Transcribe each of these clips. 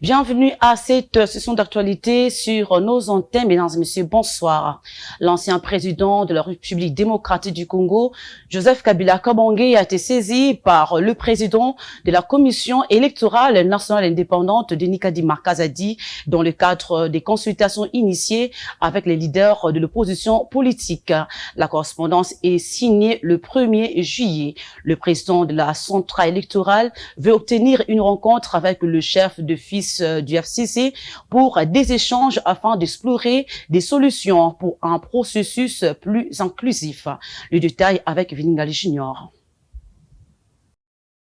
Bienvenue à cette session d'actualité sur nos antennes. Mesdames et messieurs, bonsoir. L'ancien président de la République démocratique du Congo, Joseph Kabila Kabange, a été saisi par le président de la Commission électorale nationale indépendante, Denis Kadima Kazadi, dans le cadre des consultations initiées avec les leaders de l'opposition politique. La correspondance est signée le 1er juillet. Le président de la centrale électorale veut obtenir une rencontre avec le chef de file du FCC pour des échanges afin d'explorer des solutions pour un processus plus inclusif. Le détail avec Viningali Junior.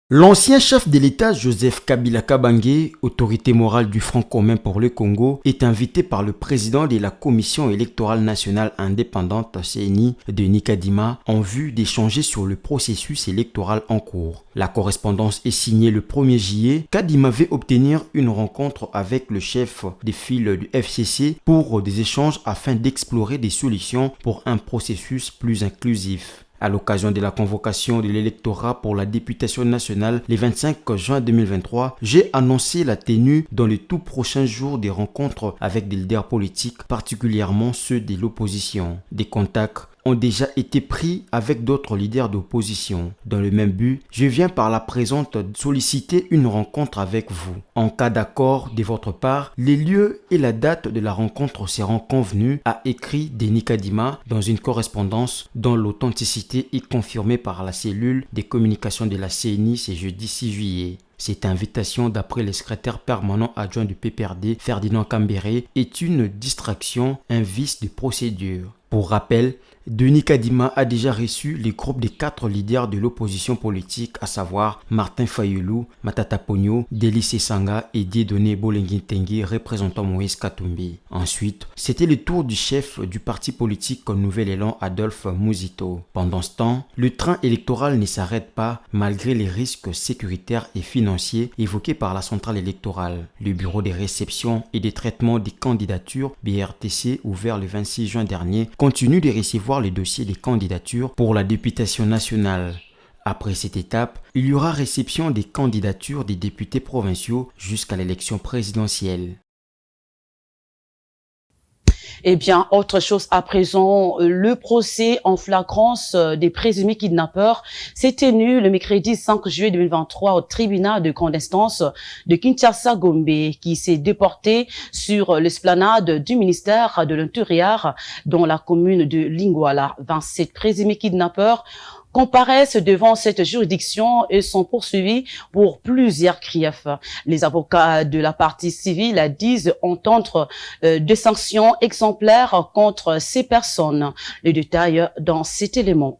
L'ancien chef de l'État Joseph Kabila Kabange, autorité morale du Front commun pour le Congo, est invité par le président de la Commission électorale nationale indépendante CENI, Denis Kadima, en vue d'échanger sur le processus électoral en cours. La correspondance est signée le 1er juillet. Kadima veut obtenir une rencontre avec le chef de file du FCC pour des échanges afin d'explorer des solutions pour un processus plus inclusif. À l'occasion de la convocation de l'électorat pour la députation nationale le 25 juin 2023, j'ai annoncé la tenue dans les tout prochains jours des rencontres avec des leaders politiques, particulièrement ceux de l'opposition. Des contacts ont déjà été pris avec d'autres leaders d'opposition. Dans le même but, je viens par la présente solliciter une rencontre avec vous. En cas d'accord de votre part, les lieux et la date de la rencontre seront convenus, a écrit Denis Kadima dans une correspondance dont l'authenticité est confirmée par la cellule des communications de la CENI ce jeudi 6 juillet. Cette invitation, d'après le secrétaire permanent adjoint du PPRD, Ferdinand Kambéré, est une distraction, un vice de procédure. Pour rappel, Denis Kadima a déjà reçu les groupes des 4 leaders de l'opposition politique, à savoir Martin Fayulu, Matata Ponyo, Délice Sanga et Dieudonné Bolenguitengue, représentant Moïse Katumbi. Ensuite, c'était le tour du chef du parti politique Nouvel Élan, Adolphe Muzito. Pendant ce temps, le train électoral ne s'arrête pas malgré les risques sécuritaires et financiers évoqués par la centrale électorale. Le bureau des réceptions et des traitements des candidatures, BRTC, ouvert le 26 juin dernier, continue de recevoir les dossiers des candidatures pour la députation nationale. Après cette étape, il y aura réception des candidatures des députés provinciaux jusqu'à l'élection présidentielle. Eh bien, autre chose à présent, le procès en flagrance des présumés kidnappeurs s'est tenu le mercredi 5 juillet 2023 au tribunal de grande instance de Kinshasa-Gombe, qui s'est déporté sur l'esplanade du ministère de l'Intérieur dans la commune de Lingouala. 27 présumés kidnappeurs comparaissent devant cette juridiction et sont poursuivis pour plusieurs griefs. Les avocats de la partie civile disent entendre des sanctions exemplaires contre ces personnes. Le détail dans cet élément.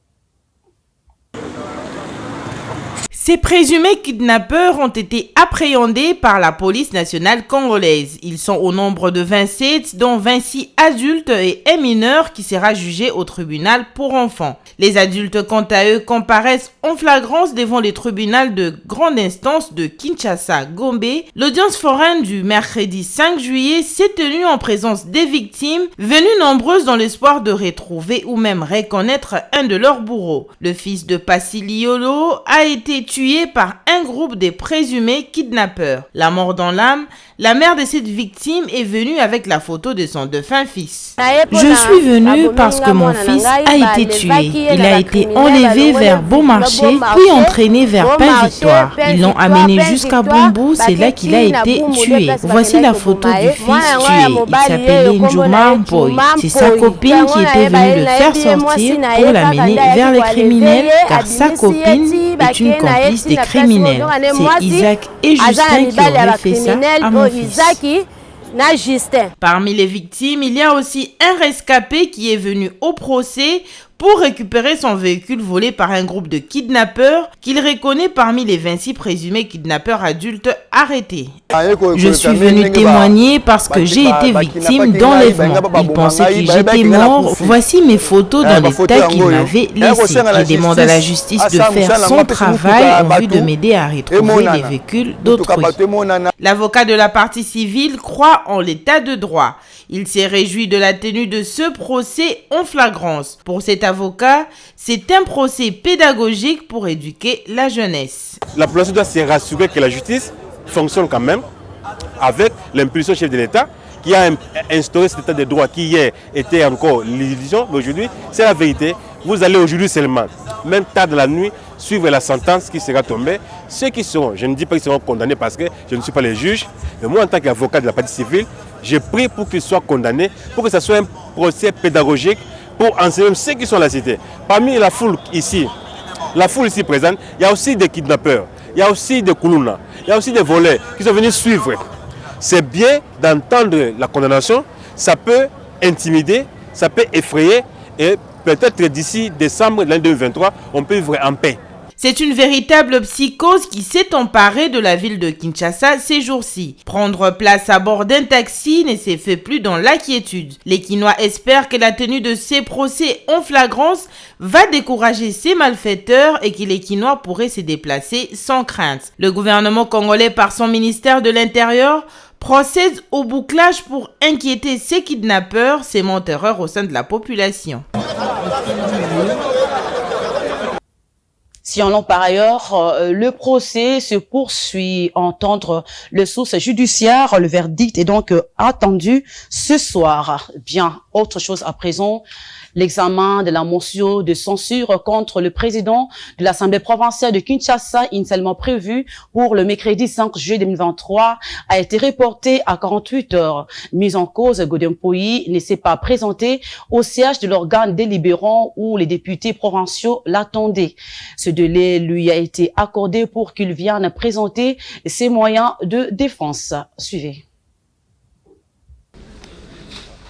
Ces présumés kidnappeurs ont été appréhendés par la police nationale congolaise. Ils sont au nombre de 27, dont 26 adultes et un mineur qui sera jugé au tribunal pour enfants. Les adultes, quant à eux, comparaissent en flagrance devant le tribunal de grande instance de Kinshasa-Gombe. L'audience foraine du mercredi 5 juillet s'est tenue en présence des victimes, venues nombreuses dans l'espoir de retrouver ou même reconnaître un de leurs bourreaux. Le fils de Passiliolo a été tué par un groupe de présumés kidnappeurs. La mort dans l'âme, la mère de cette victime est venue avec la photo de son défunt fils. Je suis venue parce que mon fils a été tué. Il a été enlevé vers Beaumarchais, puis entraîné vers Pain-Victoire. Ils l'ont amené jusqu'à Bumbu, c'est là qu'il a été tué. Voici la photo du fils tué. Il s'appelait Njoma Mpoy. C'est sa copine qui était venue le faire sortir pour l'amener vers les criminels, car sa copine est une complice des criminels. C'est Isaac et Justin qui auraient fait ça à mon fils. Parmi les victimes, il y a aussi un rescapé qui est venu au procès pour récupérer son véhicule volé par un groupe de kidnappeurs qu'il reconnaît parmi les 26 présumés kidnappeurs adultes arrêtés. Je suis venu témoigner parce que j'ai été victime d'enlèvement. Ils pensaient que j'étais mort. Voici mes photos dans l'état qu'ils m'avaient laissé. Je demande à la justice de faire son travail en vue de m'aider à retrouver les véhicules d'autrui. L'avocat de la partie civile croit en l'état de droit. Il s'est réjoui de la tenue de ce procès en flagrance. Pour cet avocat, c'est un procès pédagogique pour éduquer la jeunesse. La population doit se rassurer que la justice fonctionne quand même avec l'impulsion chef de l'État qui a instauré cet état de droit qui hier était encore l'illusion, mais aujourd'hui, c'est la vérité. Vous allez aujourd'hui seulement, même tard de la nuit, suivre la sentence qui sera tombée. Ceux qui seront, je ne dis pas qu'ils seront condamnés parce que je ne suis pas le juge, mais moi en tant qu'avocat de la partie civile, j'ai pris pour qu'ils soient condamnés, pour que ce soit un procès pédagogique pour enseigner ceux qui sont à la cité. Parmi la foule ici présente, il y a aussi des kidnappeurs, il y a aussi des koulouna, il y a aussi des voleurs qui sont venus suivre. C'est bien d'entendre la condamnation, ça peut intimider, ça peut effrayer et peut-être d'ici décembre 2023, on peut vivre en paix. C'est une véritable psychose qui s'est emparée de la ville de Kinshasa ces jours-ci. Prendre place à bord d'un taxi ne s'est fait plus dans l'inquiétude. Les Kinois espèrent que la tenue de ces procès en flagrance va décourager ces malfaiteurs et que les Kinois pourraient se déplacer sans crainte. Le gouvernement congolais, par son ministère de l'Intérieur, procède au bouclage pour inquiéter ces kidnappeurs, sémant terreur au sein de la population. Si on l'en par ailleurs, le procès se poursuit. Entendre le source judiciaire, le verdict est donc attendu ce soir. Bien, autre chose à présent. L'examen de la motion de censure contre le président de l'Assemblée provinciale de Kinshasa, initialement prévu pour le mercredi 5 juillet 2023, a été reporté à 48 heures. Mise en cause, Godin Poyi ne s'est pas présenté au siège de l'organe délibérant où les députés provinciaux l'attendaient. Ce délai lui a été accordé pour qu'il vienne présenter ses moyens de défense. Suivez.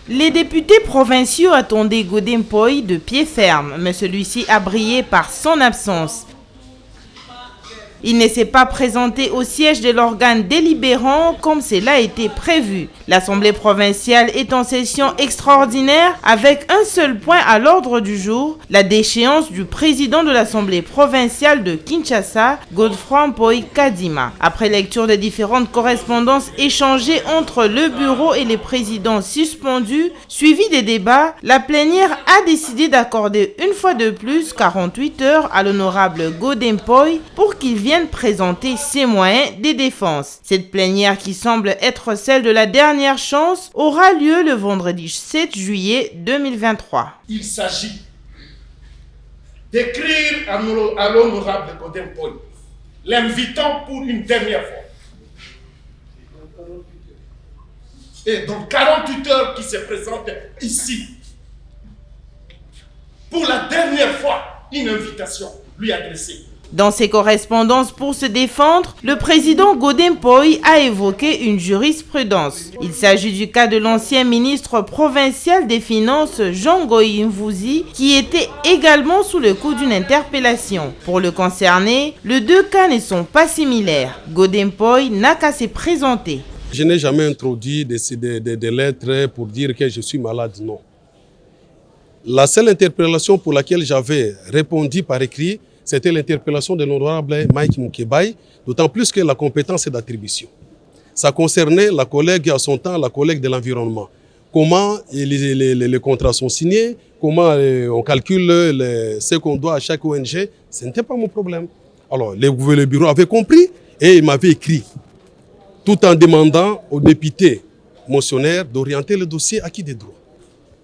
Les députés provinciaux attendaient Godin Poyi de pied ferme, mais celui-ci a brillé par son absence. Il ne s'est pas présenté au siège de l'organe délibérant comme cela a été prévu. L'Assemblée provinciale est en session extraordinaire avec un seul point à l'ordre du jour, la déchéance du président de l'Assemblée provinciale de Kinshasa, Godefroid Mpoyi Kadima. Après lecture des différentes correspondances échangées entre le bureau et les présidents suspendus, suivi des débats, la plénière a décidé d'accorder une fois de plus 48 heures à l'honorable Godin Poyi pour qu'il vienne présenter ses moyens de défense. Cette plénière, qui semble être celle de la dernière chance, aura lieu le vendredi 7 juillet 2023. Il s'agit d'écrire à l'honorable Godin Poyi, l'invitant pour une dernière fois. Et dans 48 heures qui se présente ici, pour la dernière fois, une invitation lui adressée. Dans ses correspondances pour se défendre, le président Godin Poyi a évoqué une jurisprudence. Il s'agit du cas de l'ancien ministre provincial des Finances Jean Goy Mvouzi qui était également sous le coup d'une interpellation. Pour le concerner, les deux cas ne sont pas similaires. Godin Poyi n'a qu'à se présenter. Je n'ai jamais introduit des lettres pour dire que je suis malade, non. La seule interpellation pour laquelle j'avais répondu par écrit, c'était l'interpellation de l'honorable Mike Moukebaye, d'autant plus que la compétence est d'attribution. Ça concernait la collègue à son temps, la collègue de l'environnement. Comment les contrats sont signés, comment on calcule ce qu'on doit à chaque ONG, ce n'était pas mon problème. Alors, le bureau avait compris et il m'avait écrit, tout en demandant aux députés motionnaires d'orienter le dossier acquis des droits.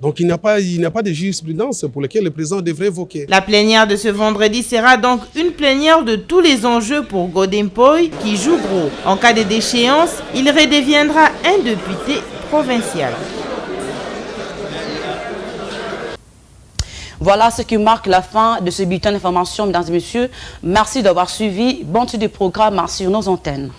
Donc il n'y a pas de jurisprudence pour laquelle le président devrait évoquer. La plénière de ce vendredi sera donc une plénière de tous les enjeux pour Godin Poyi qui joue gros. En cas de déchéance, il redeviendra un député provincial. Voilà ce qui marque la fin de ce bulletin d'information, mesdames et messieurs. Merci d'avoir suivi. Bonne suite du programme sur nos antennes.